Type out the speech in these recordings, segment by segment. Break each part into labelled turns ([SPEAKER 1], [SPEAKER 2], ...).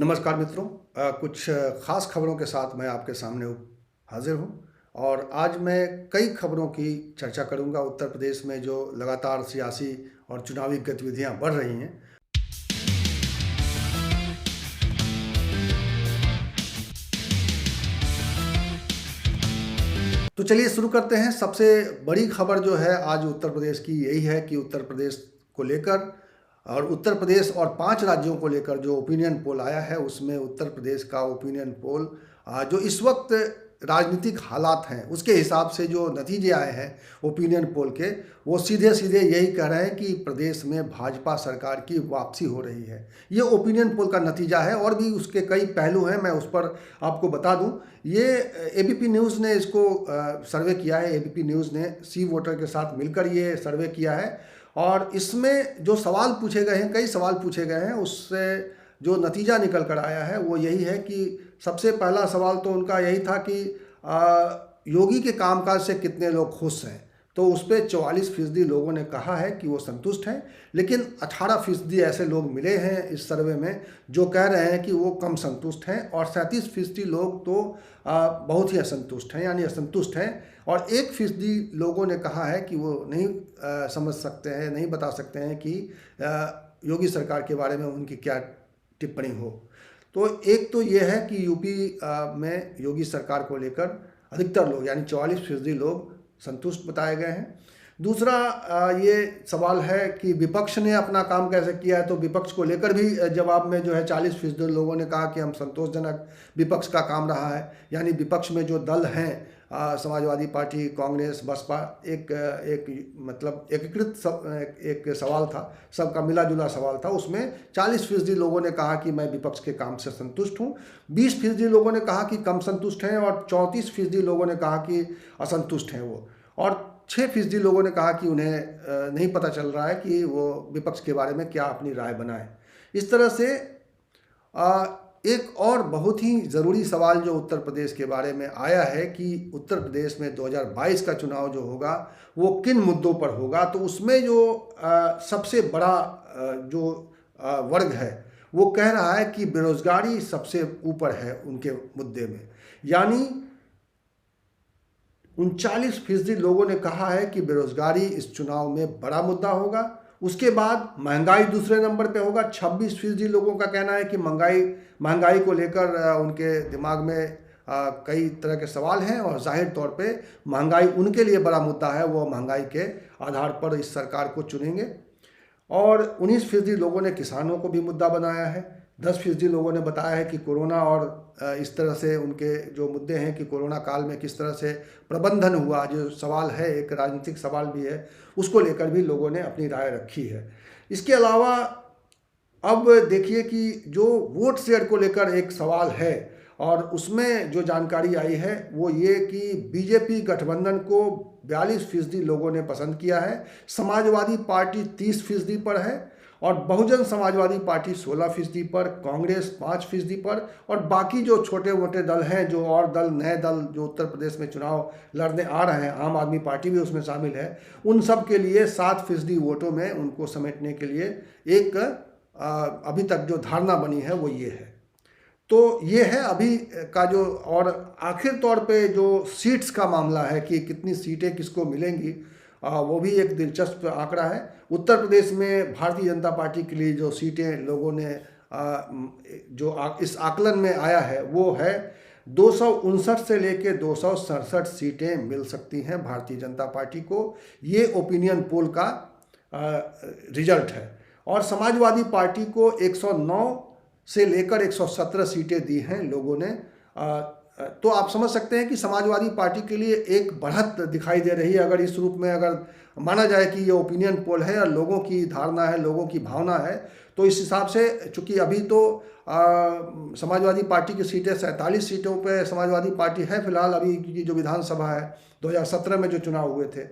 [SPEAKER 1] नमस्कार मित्रों। कुछ ख़ास खबरों के साथ मैं आपके सामने हाज़िर हूँ और आज मैं कई खबरों की चर्चा करूँगा। उत्तर प्रदेश में जो लगातार सियासी और चुनावी गतिविधियाँ बढ़ रही हैं। तो चलिए शुरू करते हैं। सबसे बड़ी खबर जो है आज उत्तर प्रदेश की यही है कि उत्तर प्रदेश को लेकर और उत्तर प्रदेश और 5 राज्यों को लेकर जो ओपिनियन पोल आया है उसमें उत्तर प्रदेश का ओपिनियन पोल जो इस वक्त राजनीतिक हालात हैं उसके हिसाब से जो नतीजे आए हैं ओपिनियन पोल के, वो सीधे सीधे यही कह रहे हैं कि प्रदेश में भाजपा सरकार की वापसी हो रही है। ये ओपिनियन पोल का नतीजा है और भी उसके कई पहलू हैं, मैं उस पर आपको बता दूं। ये एबीपी न्यूज़ ने इसको सर्वे किया है। एबीपी न्यूज़ ने सी वोटर के साथ मिलकर ये सर्वे किया है और इसमें जो सवाल पूछे गए हैं, कई सवाल पूछे गए हैं, उससे जो नतीजा निकल कर आया है वो यही है कि सबसे पहला सवाल तो उनका यही था कि योगी के कामकाज से कितने लोग खुश हैं। तो उस पर 44% लोगों ने कहा है कि वो संतुष्ट हैं, लेकिन 18% ऐसे लोग मिले हैं इस सर्वे में जो कह रहे हैं कि वो कम संतुष्ट हैं और 37% लोग तो बहुत ही असंतुष्ट हैं, यानी असंतुष्ट हैं। और 1% लोगों ने कहा है कि वो नहीं समझ सकते हैं, नहीं बता सकते हैं कि योगी सरकार के बारे में उनकी क्या टिप्पणी हो। तो एक तो ये है कि यूपी में योगी सरकार को लेकर अधिकतर लोग यानी 44% लोग संतुष्ट बताए गए हैं। दूसरा ये सवाल है कि विपक्ष ने अपना काम कैसे किया है। तो विपक्ष को लेकर भी जवाब में जो है 40% लोगों ने कहा कि हम संतोषजनक विपक्ष का काम रहा है। यानी विपक्ष में जो दल हैं समाजवादी पार्टी, कांग्रेस, बसपा, एक मतलब एकीकृत एक सवाल था, सबका मिला जुला सवाल था। उसमें 40% लोगों ने कहा कि मैं विपक्ष के काम से संतुष्ट हूँ, 20% लोगों ने कहा कि कम संतुष्ट हैं और 34% लोगों ने कहा कि असंतुष्ट हैं वो, और 6% लोगों ने कहा कि उन्हें नहीं पता चल रहा है कि वो विपक्ष के बारे में क्या अपनी राय बनाएं। इस तरह से एक और बहुत ही ज़रूरी सवाल जो उत्तर प्रदेश के बारे में आया है कि उत्तर प्रदेश में 2022 का चुनाव जो होगा वो किन मुद्दों पर होगा। तो उसमें जो सबसे बड़ा जो वर्ग है वो कह रहा है कि बेरोज़गारी सबसे ऊपर है उनके मुद्दे में। यानी 39% लोगों ने कहा है कि बेरोज़गारी इस चुनाव में बड़ा मुद्दा होगा। उसके बाद महंगाई दूसरे नंबर पे होगा। 26% लोगों का कहना है कि महंगाई को लेकर उनके दिमाग में कई तरह के सवाल हैं और जाहिर तौर पे महंगाई उनके लिए बड़ा मुद्दा है, वो महंगाई के आधार पर इस सरकार को चुनेंगे। और 19% लोगों ने किसानों को भी मुद्दा बनाया है। 10% लोगों ने बताया है कि कोरोना और इस तरह से उनके जो मुद्दे हैं कि कोरोना काल में किस तरह से प्रबंधन हुआ, जो सवाल है एक राजनीतिक सवाल भी है, उसको लेकर भी लोगों ने अपनी राय रखी है। इसके अलावा अब देखिए कि जो वोट शेयर को लेकर एक सवाल है और उसमें जो जानकारी आई है वो ये कि बीजेपी गठबंधन को 42% लोगों ने पसंद किया है, समाजवादी पार्टी 30% पर है और बहुजन समाजवादी पार्टी 16% पर, कांग्रेस 5% पर और बाकी जो छोटे मोटे दल हैं, जो और दल, नए दल जो उत्तर प्रदेश में चुनाव लड़ने आ रहे हैं, आम आदमी पार्टी भी उसमें शामिल है, उन सब के लिए 7% वोटों में उनको समेटने के लिए एक अभी तक जो धारणा बनी है वो ये है। तो ये है अभी का जो, और आखिर तौर पे जो सीट्स का मामला है कि कितनी सीटें किसको मिलेंगी, वो भी एक दिलचस्प आंकड़ा है। उत्तर प्रदेश में भारतीय जनता पार्टी के लिए जो सीटें लोगों ने इस आकलन में आया है वो है 259 से लेकर 267 सीटें मिल सकती हैं भारतीय जनता पार्टी को। ये ओपिनियन पोल का रिजल्ट है। और समाजवादी पार्टी को 109 से लेकर 117 सीटें दी हैं लोगों ने। तो आप समझ सकते हैं कि समाजवादी पार्टी के लिए एक बढ़त दिखाई दे रही है। अगर इस रूप में अगर माना जाए कि ये ओपिनियन पोल है और लोगों की धारणा है, लोगों की भावना है, तो इस हिसाब से चूँकि अभी तो समाजवादी पार्टी की सीटें 47 सीटों पे समाजवादी पार्टी है फिलहाल, अभी की जो विधानसभा है 2017 में जो चुनाव हुए थे,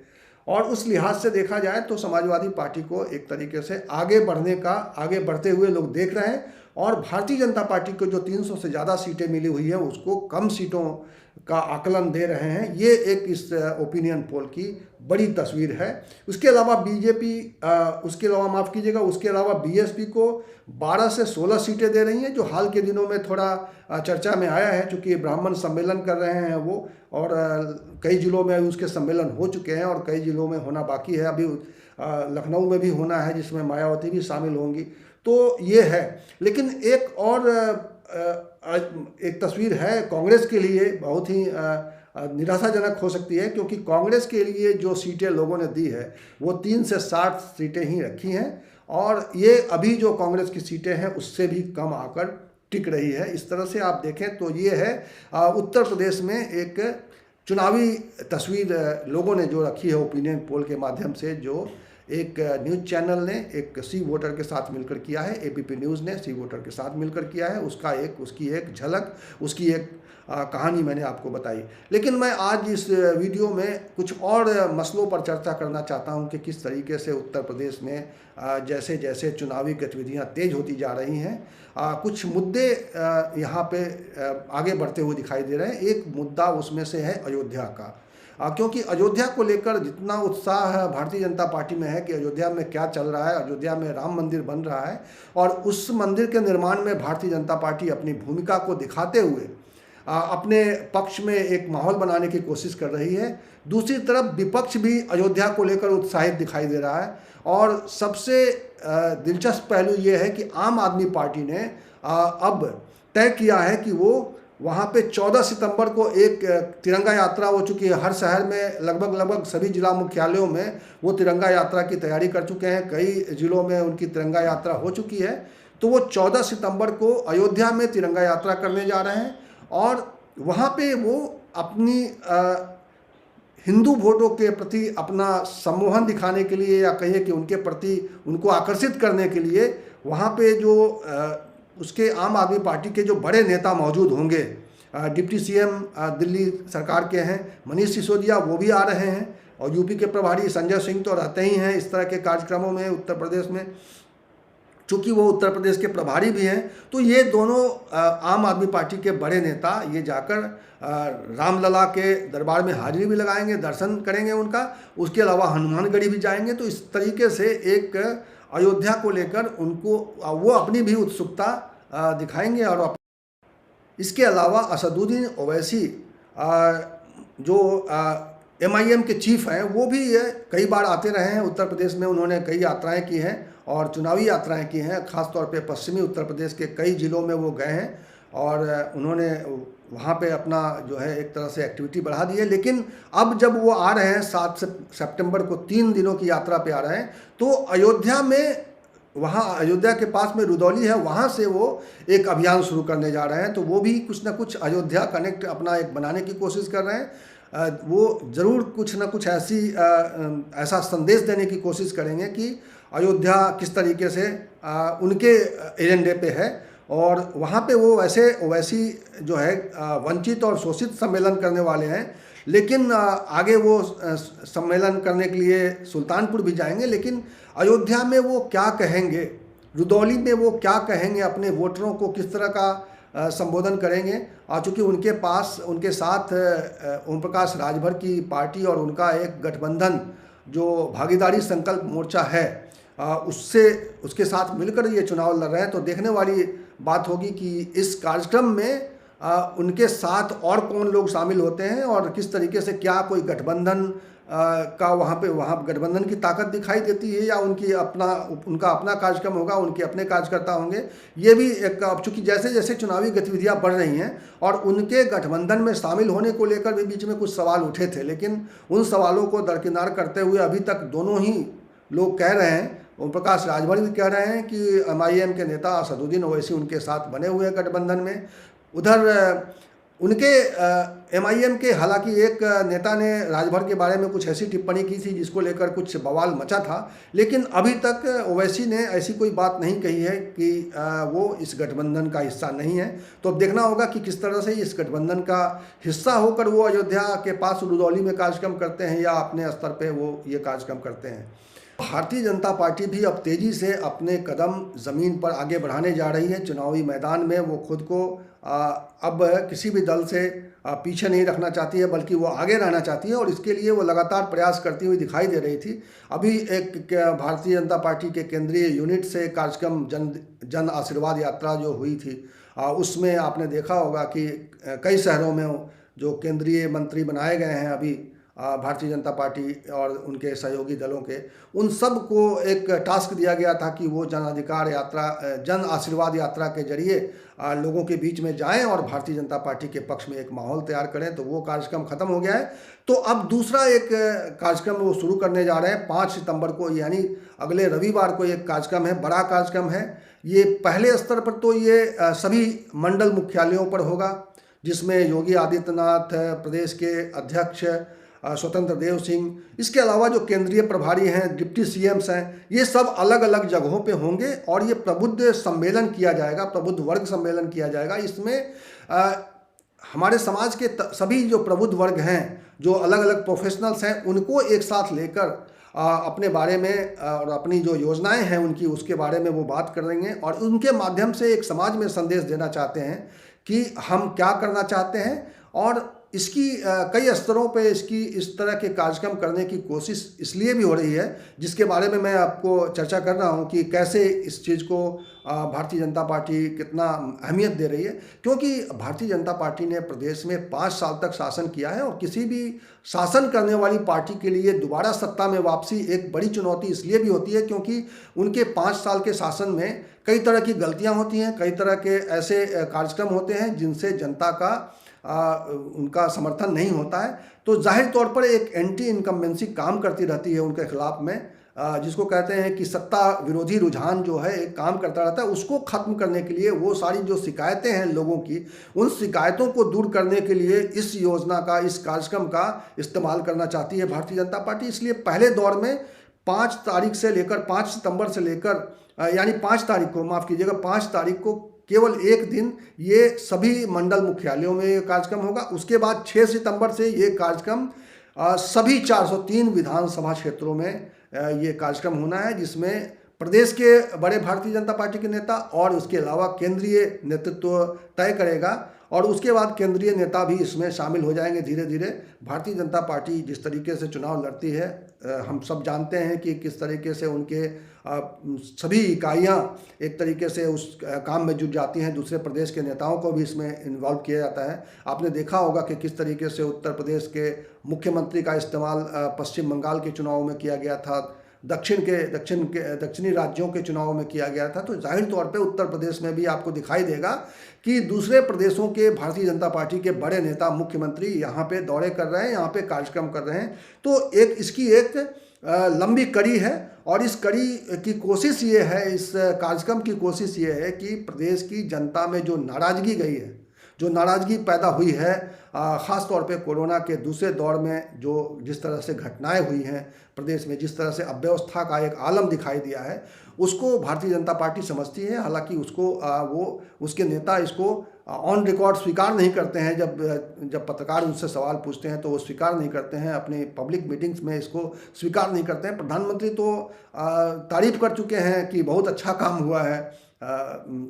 [SPEAKER 1] और उस लिहाज से देखा जाए तो समाजवादी पार्टी को एक तरीके से आगे बढ़ते हुए लोग देख रहे हैं। और भारतीय जनता पार्टी को जो 300 से ज़्यादा सीटें मिली हुई हैं उसको कम सीटों का आकलन दे रहे हैं। ये एक इस ओपिनियन पोल की बड़ी तस्वीर है। उसके अलावा बीजेपी, उसके अलावा माफ़ कीजिएगा, उसके अलावा बीएसपी को 12 से 16 सीटें दे रही हैं, जो हाल के दिनों में थोड़ा चर्चा में आया है, चूँकि ब्राह्मण सम्मेलन कर रहे हैं वो, और कई ज़िलों में उसके सम्मेलन हो चुके हैं और कई ज़िलों में होना बाकी है। अभी लखनऊ में भी होना है जिसमें मायावती भी शामिल होंगी। तो ये है। लेकिन एक और एक तस्वीर है कांग्रेस के लिए बहुत ही निराशाजनक हो सकती है, क्योंकि कांग्रेस के लिए जो सीटें लोगों ने दी है वो 3 से 60 सीटें ही रखी हैं, और ये अभी जो कांग्रेस की सीटें हैं उससे भी कम आकर टिक रही है। इस तरह से आप देखें तो ये है उत्तर प्रदेश में एक चुनावी तस्वीर लोगों ने जो रखी है ओपिनियन पोल के माध्यम से, जो एक न्यूज़ चैनल ने एक सी वोटर के साथ मिलकर किया है, एबीपी न्यूज़ ने सी वोटर के साथ मिलकर किया है, उसकी एक झलक, उसकी एक कहानी मैंने आपको बताई। लेकिन मैं आज इस वीडियो में कुछ और मसलों पर चर्चा करना चाहता हूं कि किस तरीके से उत्तर प्रदेश में जैसे जैसे चुनावी गतिविधियां तेज होती जा रही हैं, कुछ मुद्दे यहाँ पे आगे बढ़ते हुए दिखाई दे रहे हैं। एक मुद्दा उसमें से है अयोध्या का, क्योंकि अयोध्या को लेकर जितना उत्साह भारतीय जनता पार्टी में है कि अयोध्या में क्या चल रहा है, अयोध्या में राम मंदिर बन रहा है और उस मंदिर के निर्माण में भारतीय जनता पार्टी अपनी भूमिका को दिखाते हुए अपने पक्ष में एक माहौल बनाने की कोशिश कर रही है। दूसरी तरफ विपक्ष भी अयोध्या को लेकर उत्साहित दिखाई दे रहा है, और सबसे दिलचस्प पहलू ये है कि आम आदमी पार्टी ने अब तय किया है कि वो वहाँ पे 14 सितंबर को एक तिरंगा यात्रा हो चुकी है। हर शहर में लगभग सभी जिला मुख्यालयों में वो तिरंगा यात्रा की तैयारी कर चुके हैं, कई जिलों में उनकी तिरंगा यात्रा हो चुकी है। तो वो 14 सितंबर को अयोध्या में तिरंगा यात्रा करने जा रहे हैं, और वहाँ पे वो अपनी हिंदू वोटों के प्रति अपना सम्मोहन दिखाने के लिए, या कहिए कि उनके प्रति उनको आकर्षित करने के लिए वहाँ पे जो उसके आम आदमी पार्टी के जो बड़े नेता मौजूद होंगे, डिप्टी सीएम दिल्ली सरकार के हैं मनीष सिसोदिया, वो भी आ रहे हैं, और यूपी के प्रभारी संजय सिंह तो रहते ही हैं इस तरह के कार्यक्रमों में उत्तर प्रदेश में, चूँकि वो उत्तर प्रदेश के प्रभारी भी हैं। तो ये दोनों आम आदमी पार्टी के बड़े नेता ये जाकर रामलला के दरबार में हाजिरी भी लगाएंगे, दर्शन करेंगे उनका, उसके अलावा हनुमानगढ़ी भी जाएंगे। तो इस तरीके से एक अयोध्या को लेकर उनको वो अपनी भी उत्सुकता दिखाएंगे। और इसके अलावा असदुद्दीन ओवैसी जो MIM के चीफ हैं, वो भी कई बार आते रहे हैं उत्तर प्रदेश में। उन्होंने कई यात्राएं की हैं और चुनावी यात्राएं की हैं, ख़ासतौर पे पश्चिमी उत्तर प्रदेश के कई ज़िलों में वो गए हैं और उन्होंने वहाँ पे अपना जो है एक तरह से एक्टिविटी बढ़ा दी है। लेकिन अब जब वो आ रहे हैं 7 सितंबर को 3 दिनों की यात्रा पे आ रहे हैं, तो अयोध्या में, वहाँ अयोध्या के पास में रुदौली है, वहाँ से वो एक अभियान शुरू करने जा रहे हैं। तो वो भी कुछ ना कुछ अयोध्या कनेक्ट अपना एक बनाने की कोशिश कर रहे हैं। वो ज़रूर कुछ ना कुछ ऐसा संदेश देने की कोशिश करेंगे कि अयोध्या किस तरीके से उनके एजेंडे पे है। और वहाँ पे वो वैसी जो है वंचित और शोषित सम्मेलन करने वाले हैं, लेकिन आगे वो सम्मेलन करने के लिए सुल्तानपुर भी जाएंगे। लेकिन अयोध्या में वो क्या कहेंगे, रुदौली में वो क्या कहेंगे, अपने वोटरों को किस तरह का संबोधन करेंगे, चूँकि उनके साथ ओम प्रकाश राजभर की पार्टी और उनका एक गठबंधन जो भागीदारी संकल्प मोर्चा है, उसके साथ मिलकर ये चुनाव लड़ रहे हैं। तो देखने वाली बात होगी कि इस कार्यक्रम में उनके साथ और कौन लोग शामिल होते हैं और किस तरीके से, क्या कोई गठबंधन का वहाँ गठबंधन की ताकत दिखाई देती है, या उनका अपना कार्यक्रम होगा, उनके अपने कार्यकर्ता होंगे। ये भी एक, चूँकि जैसे जैसे चुनावी गतिविधियाँ बढ़ रही हैं और उनके गठबंधन में शामिल होने को लेकर भी बीच में कुछ सवाल उठे थे, लेकिन उन सवालों को दरकिनार करते हुए अभी तक दोनों ही लोग कह रहे हैं, ओम प्रकाश राजभर भी कह रहे हैं कि MIM के नेता असदुद्दीन ओवैसी उनके साथ बने हुए गठबंधन में। उधर उनके MIM के हालांकि एक नेता ने राजभर के बारे में कुछ ऐसी टिप्पणी की थी जिसको लेकर कुछ बवाल मचा था, लेकिन अभी तक ओवैसी ने ऐसी कोई बात नहीं कही है कि वो इस गठबंधन का हिस्सा नहीं है। तो अब देखना होगा कि किस तरह से इस गठबंधन का हिस्सा होकर वो अयोध्या के पास रुदौली में कार्यक्रम करते हैं या अपने स्तर पर वो ये कार्यक्रम करते हैं। भारतीय जनता पार्टी भी अब तेजी से अपने कदम ज़मीन पर आगे बढ़ाने जा रही है। चुनावी मैदान में वो खुद को अब किसी भी दल से पीछे नहीं रखना चाहती है, बल्कि वो आगे रहना चाहती है और इसके लिए वो लगातार प्रयास करती हुई दिखाई दे रही थी। अभी एक भारतीय जनता पार्टी के केंद्रीय यूनिट से कार्यक्रम जन आशीर्वाद यात्रा जो हुई थी, उसमें आपने देखा होगा कि कई शहरों में जो केंद्रीय मंत्री बनाए गए हैं अभी भारतीय जनता पार्टी और उनके सहयोगी दलों के, उन सब को एक टास्क दिया गया था कि वो जन अधिकार यात्रा, जन आशीर्वाद यात्रा के जरिए लोगों के बीच में जाएं और भारतीय जनता पार्टी के पक्ष में एक माहौल तैयार करें। तो वो कार्यक्रम ख़त्म हो गया है। तो अब दूसरा एक कार्यक्रम वो शुरू करने जा रहे हैं 5 सितंबर को, यानी अगले रविवार को एक कार्यक्रम है, बड़ा कार्यक्रम है। ये पहले स्तर पर तो ये सभी मंडल मुख्यालयों पर होगा, जिसमें योगी आदित्यनाथ, प्रदेश के अध्यक्ष स्वतंत्र देव सिंह, इसके अलावा जो केंद्रीय प्रभारी हैं, डिप्टी सीएम्स हैं, ये सब अलग अलग जगहों पे होंगे और ये प्रबुद्ध सम्मेलन किया जाएगा, प्रबुद्ध वर्ग सम्मेलन किया जाएगा। इसमें हमारे समाज के सभी जो प्रबुद्ध वर्ग हैं, जो अलग अलग प्रोफेशनल्स हैं, उनको एक साथ लेकर अपने बारे में और अपनी जो योजनाएं हैं उनकी, उसके बारे में वो बात करेंगे और उनके माध्यम से एक समाज में संदेश देना चाहते हैं कि हम क्या करना चाहते हैं। और इसकी कई स्तरों पे इसकी इस तरह के कार्यक्रम करने की कोशिश इसलिए भी हो रही है, जिसके बारे में मैं आपको चर्चा कर रहा हूं कि कैसे इस चीज़ को भारतीय जनता पार्टी कितना अहमियत दे रही है। क्योंकि भारतीय जनता पार्टी ने प्रदेश में 5 साल तक शासन किया है और किसी भी शासन करने वाली पार्टी के लिए दोबारा सत्ता में वापसी एक बड़ी चुनौती इसलिए भी होती है क्योंकि उनके 5 साल के शासन में कई तरह की गलतियाँ होती हैं, कई तरह के ऐसे कार्यक्रम होते हैं जिनसे जनता का उनका समर्थन नहीं होता है। तो जाहिर तौर पर एक एंटी इनकम्बेंसी काम करती रहती है उनके खिलाफ में, जिसको कहते हैं कि सत्ता विरोधी रुझान जो है एक काम करता रहता है। उसको ख़त्म करने के लिए वो सारी जो शिकायतें हैं लोगों की, उन शिकायतों को दूर करने के लिए इस योजना का, इस कार्यक्रम का इस्तेमाल करना चाहती है भारतीय जनता पार्टी। इसलिए पहले दौर में 5 तारीख से लेकर 5 सितंबर से लेकर यानी 5 तारीख को, माफ़ कीजिएगा, 5 तारीख को केवल एक दिन ये सभी मंडल मुख्यालयों में ये कार्यक्रम होगा। उसके बाद 6 सितंबर से ये कार्यक्रम सभी 403 विधानसभा क्षेत्रों में ये कार्यक्रम होना है, जिसमें प्रदेश के बड़े भारतीय जनता पार्टी के नेता और उसके अलावा केंद्रीय नेतृत्व तय करेगा और उसके बाद केंद्रीय नेता भी इसमें शामिल हो जाएंगे धीरे धीरे। भारतीय जनता पार्टी जिस तरीके से चुनाव लड़ती है, हम सब जानते हैं कि किस तरीके से उनके सभी इकाइयाँ एक तरीके से उस काम में जुट जाती हैं। दूसरे प्रदेश के नेताओं को भी इसमें इन्वॉल्व किया जाता है। आपने देखा होगा कि किस तरीके से उत्तर प्रदेश के मुख्यमंत्री का इस्तेमाल पश्चिम बंगाल के चुनाव में किया गया था, दक्षिणी राज्यों के चुनाव में किया गया था। तो जाहिर तौर पे उत्तर प्रदेश में भी आपको दिखाई देगा कि दूसरे प्रदेशों के भारतीय जनता पार्टी के बड़े नेता, मुख्यमंत्री यहाँ पे दौरे कर रहे हैं, यहाँ पे कार्यक्रम कर रहे हैं। तो इसकी एक लंबी कड़ी है और इस कड़ी की कोशिश ये है, इस कार्यक्रम की कोशिश ये है कि प्रदेश की जनता में जो नाराज़गी गई है, जो नाराज़गी पैदा हुई है, ख़ास तौर पे कोरोना के दूसरे दौर में जो जिस तरह से घटनाएं हुई हैं प्रदेश में, जिस तरह से अव्यवस्था का एक आलम दिखाई दिया है, उसको भारतीय जनता पार्टी समझती है। हालांकि उसको वो उसके नेता इसको ऑन रिकॉर्ड स्वीकार नहीं करते हैं। जब पत्रकार उनसे सवाल पूछते हैं तो वो स्वीकार नहीं करते हैं, अपनी पब्लिक मीटिंग्स में इसको स्वीकार नहीं करते हैं। प्रधानमंत्री तो तारीफ़ कर चुके हैं कि बहुत अच्छा काम हुआ है,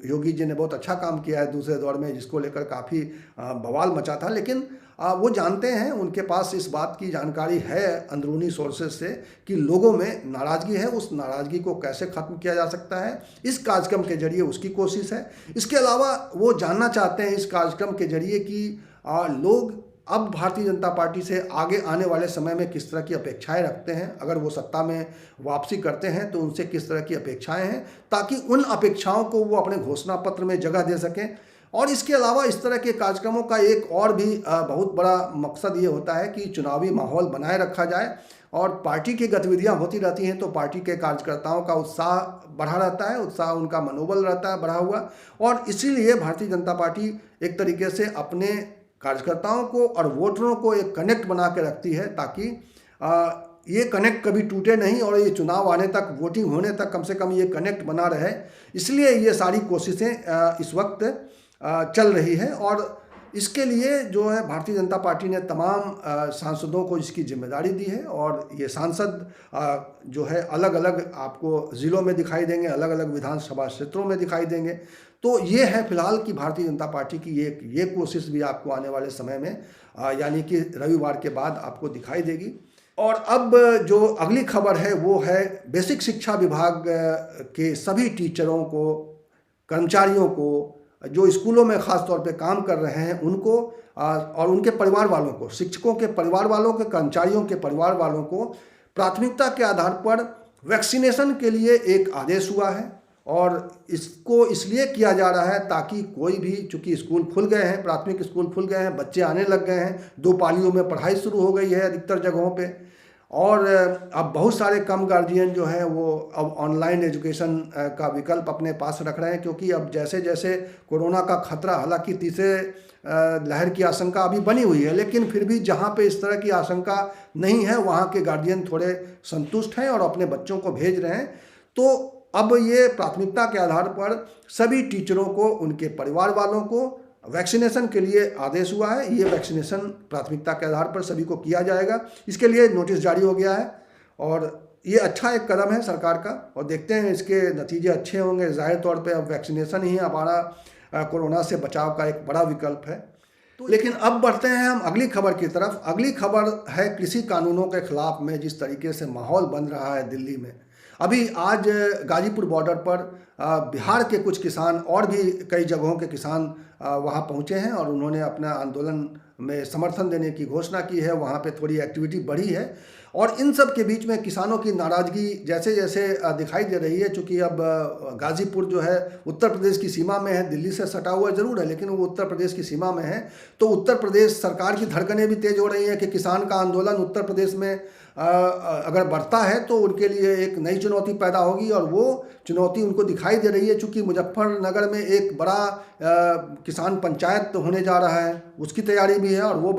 [SPEAKER 1] योगी जी ने बहुत अच्छा काम किया है दूसरे दौर में, जिसको लेकर काफ़ी बवाल मचा था। लेकिन वो जानते हैं, उनके पास इस बात की जानकारी है अंदरूनी सोर्सेज से कि लोगों में नाराज़गी है, उस नाराज़गी को कैसे ख़त्म किया जा सकता है, इस कार्यक्रम के जरिए उसकी कोशिश है। इसके अलावा वो जानना चाहते हैं इस कार्यक्रम के जरिए कि लोग अब भारतीय जनता पार्टी से आगे आने वाले समय में किस तरह की अपेक्षाएं रखते हैं, अगर वो सत्ता में वापसी करते हैं तो उनसे किस तरह की अपेक्षाएं हैं, ताकि उन अपेक्षाओं को वो अपने घोषणा पत्र में जगह दे सकें। और इसके अलावा इस तरह के कार्यक्रमों का एक और भी बहुत बड़ा मकसद ये होता है कि चुनावी माहौल बनाए रखा जाए और पार्टी की गतिविधियां होती रहती हैं तो पार्टी के कार्यकर्ताओं का उत्साह बढ़ा रहता है, उत्साह उनका मनोबल रहता है बढ़ा हुआ। और इसीलिए भारतीय जनता पार्टी एक तरीके से अपने कार्यकर्ताओं को और वोटरों को एक कनेक्ट बना के रखती है, ताकि ये कनेक्ट कभी टूटे नहीं और ये चुनाव आने तक, वोटिंग होने तक कम से कम ये कनेक्ट बना रहे। इसलिए ये सारी कोशिशें इस वक्त चल रही है। और इसके लिए जो है भारतीय जनता पार्टी ने तमाम सांसदों को इसकी जिम्मेदारी दी है और ये सांसद जो है अलग अलग आपको ज़िलों में दिखाई देंगे, अलग अलग विधानसभा क्षेत्रों में दिखाई देंगे। तो ये है फिलहाल की भारतीय जनता पार्टी की ये कोशिश भी आपको आने वाले समय में यानी कि रविवार के बाद आपको दिखाई देगी। और अब जो अगली खबर है वो है बेसिक शिक्षा विभाग के सभी टीचरों को, कर्मचारियों को, जो स्कूलों में ख़ास तौर पे काम कर रहे हैं उनको और उनके परिवार वालों को, शिक्षकों के परिवार वालों के, कर्मचारियों के परिवार वालों को प्राथमिकता के आधार पर वैक्सीनेशन के लिए एक आदेश हुआ है। और इसको इसलिए किया जा रहा है ताकि कोई भी, चूँकि स्कूल खुल गए हैं, प्राथमिक स्कूल खुल गए हैं, बच्चे आने लग गए हैं, 2 पालियों में पढ़ाई शुरू हो गई है अधिकतर जगहों पे, और अब बहुत सारे कम गार्जियन जो हैं वो अब ऑनलाइन एजुकेशन का विकल्प अपने पास रख रहे हैं, क्योंकि अब जैसे जैसे कोरोना का खतरा, हालांकि तीसरे लहर की आशंका अभी बनी हुई है, लेकिन फिर भी जहां पे इस तरह की आशंका नहीं है वहां के गार्जियन थोड़े संतुष्ट हैं और अपने बच्चों को भेज रहे हैं। तो अब ये प्राथमिकता के आधार पर सभी टीचरों को, उनके परिवार वालों को वैक्सीनेशन के लिए आदेश हुआ है। ये वैक्सीनेशन प्राथमिकता के आधार पर सभी को किया जाएगा। इसके लिए नोटिस जारी हो गया है और ये अच्छा एक कदम है सरकार का, और देखते हैं इसके नतीजे अच्छे होंगे। जाहिर तौर पे अब वैक्सीनेशन ही हमारा कोरोना से बचाव का एक बड़ा विकल्प है। तो लेकिन अब बढ़ते हैं हम अगली खबर की तरफ। अगली खबर है कृषि कानूनों के खिलाफ में जिस तरीके से माहौल बन रहा है दिल्ली में। अभी आज गाजीपुर बॉर्डर पर बिहार के कुछ किसान और भी कई जगहों के किसान वहां पहुंचे हैं और उन्होंने अपना आंदोलन में समर्थन देने की घोषणा की है। वहां पे थोड़ी एक्टिविटी बढ़ी है और इन सब के बीच में किसानों की नाराज़गी जैसे जैसे दिखाई दे रही है, चूँकि अब गाजीपुर जो है उत्तर प्रदेश की सीमा में है, दिल्ली से सटा हुआ ज़रूर है लेकिन वो उत्तर प्रदेश की सीमा में है। तो उत्तर प्रदेश सरकार की धड़कनें भी तेज़ हो रही हैं कि किसान का आंदोलन उत्तर प्रदेश में अगर बढ़ता है तो उनके लिए एक नई चुनौती पैदा होगी, और वो चुनौती उनको दिखाई दे रही है। चूँकि मुजफ्फरनगर में एक बड़ा किसान पंचायत होने जा रहा है, उसकी तैयारी भी है, और वो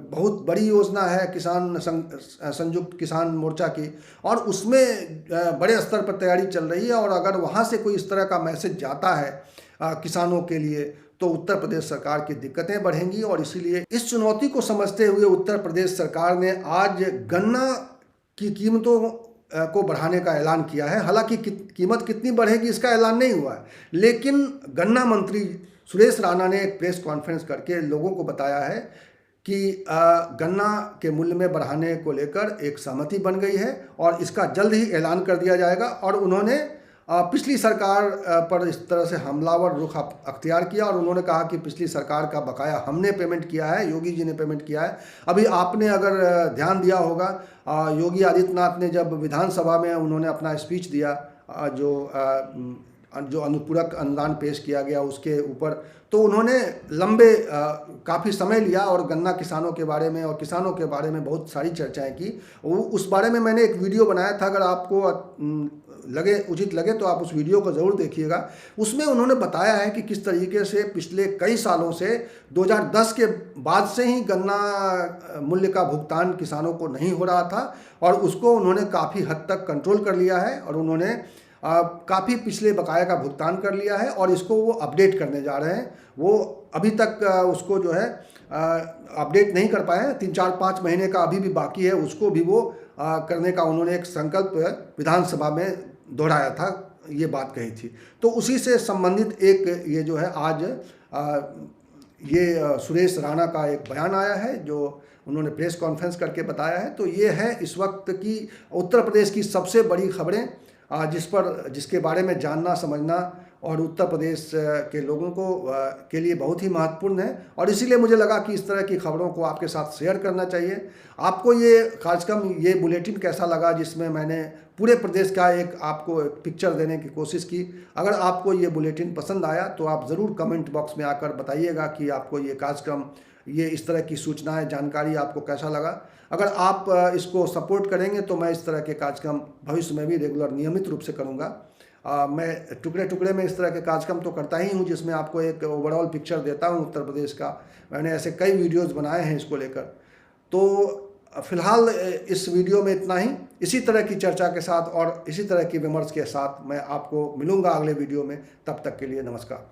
[SPEAKER 1] बहुत बड़ी योजना है किसान संयुक्त किसान मोर्चा की, और उसमें बड़े स्तर पर तैयारी चल रही है। और अगर वहाँ से कोई इस तरह का मैसेज जाता है किसानों के लिए तो उत्तर प्रदेश सरकार की दिक्कतें बढ़ेंगी। और इसीलिए इस चुनौती को समझते हुए उत्तर प्रदेश सरकार ने आज गन्ना की कीमतों को बढ़ाने का ऐलान किया है। हालांकि कीमत कितनी बढ़ेगी इसका ऐलान नहीं हुआ है, लेकिन गन्ना मंत्री सुरेश राणा ने एक प्रेस कॉन्फ्रेंस करके लोगों को बताया है कि गन्ना के मूल्य में बढ़ाने को लेकर एक सहमति बन गई है और इसका जल्द ही ऐलान कर दिया जाएगा। और उन्होंने पिछली सरकार पर इस तरह से हमलावर रुख अख्तियार किया और उन्होंने कहा कि पिछली सरकार का बकाया हमने पेमेंट किया है, योगी जी ने पेमेंट किया है। अभी आपने अगर ध्यान दिया होगा, योगी आदित्यनाथ ने जब विधानसभा में उन्होंने अपना स्पीच दिया, जो अनुपूरक अनुदान पेश किया गया उसके ऊपर, तो उन्होंने लंबे काफ़ी समय लिया और गन्ना किसानों के बारे में और किसानों के बारे में बहुत सारी चर्चाएं की। उस बारे में मैंने एक वीडियो बनाया था, अगर आपको उचित लगे तो आप उस वीडियो को ज़रूर देखिएगा। उसमें उन्होंने बताया है कि किस तरीके से पिछले कई सालों से 2010 के बाद से ही गन्ना मूल्य का भुगतान किसानों को नहीं हो रहा था और उसको उन्होंने काफ़ी हद तक कंट्रोल कर लिया है और उन्होंने काफ़ी पिछले बकाया का भुगतान कर लिया है और इसको वो अपडेट करने जा रहे हैं। वो अभी तक उसको जो है अपडेट नहीं कर पाए हैं, 3-4-5 महीने का अभी भी बाकी है, उसको भी वो करने का उन्होंने एक संकल्प विधानसभा में दोहराया था, ये बात कही थी। तो उसी से संबंधित एक ये जो है आज ये सुरेश राणा का एक बयान आया है जो उन्होंने प्रेस कॉन्फ्रेंस करके बताया है। तो ये है इस वक्त की उत्तर प्रदेश की सबसे बड़ी खबरें जिसके बारे में जानना समझना और उत्तर प्रदेश के लोगों को के लिए बहुत ही महत्वपूर्ण है और इसीलिए मुझे लगा कि इस तरह की खबरों को आपके साथ शेयर करना चाहिए। आपको ये कार्यक्रम, ये बुलेटिन कैसा लगा जिसमें मैंने पूरे प्रदेश का एक आपको पिक्चर देने की कोशिश की? अगर आपको ये बुलेटिन पसंद आया तो आप ज़रूर कमेंट बॉक्स में आकर बताइएगा कि आपको ये कार्यक्रम, ये इस तरह की सूचनाएं, जानकारी आपको कैसा लगा। अगर आप इसको सपोर्ट करेंगे तो मैं इस तरह के कार्यक्रम भविष्य में भी रेगुलर नियमित रूप से करूँगा। मैं टुकड़े टुकड़े में इस तरह के कार्यक्रम तो करता ही हूँ जिसमें आपको एक ओवरऑल पिक्चर देता हूँ उत्तर प्रदेश का। मैंने ऐसे कई वीडियोस बनाए हैं इसको लेकर। तो फिलहाल इस वीडियो में इतना ही। इसी तरह की चर्चा के साथ और इसी तरह की विमर्श के साथ मैं आपको मिलूँगा अगले वीडियो में। तब तक के लिए नमस्कार।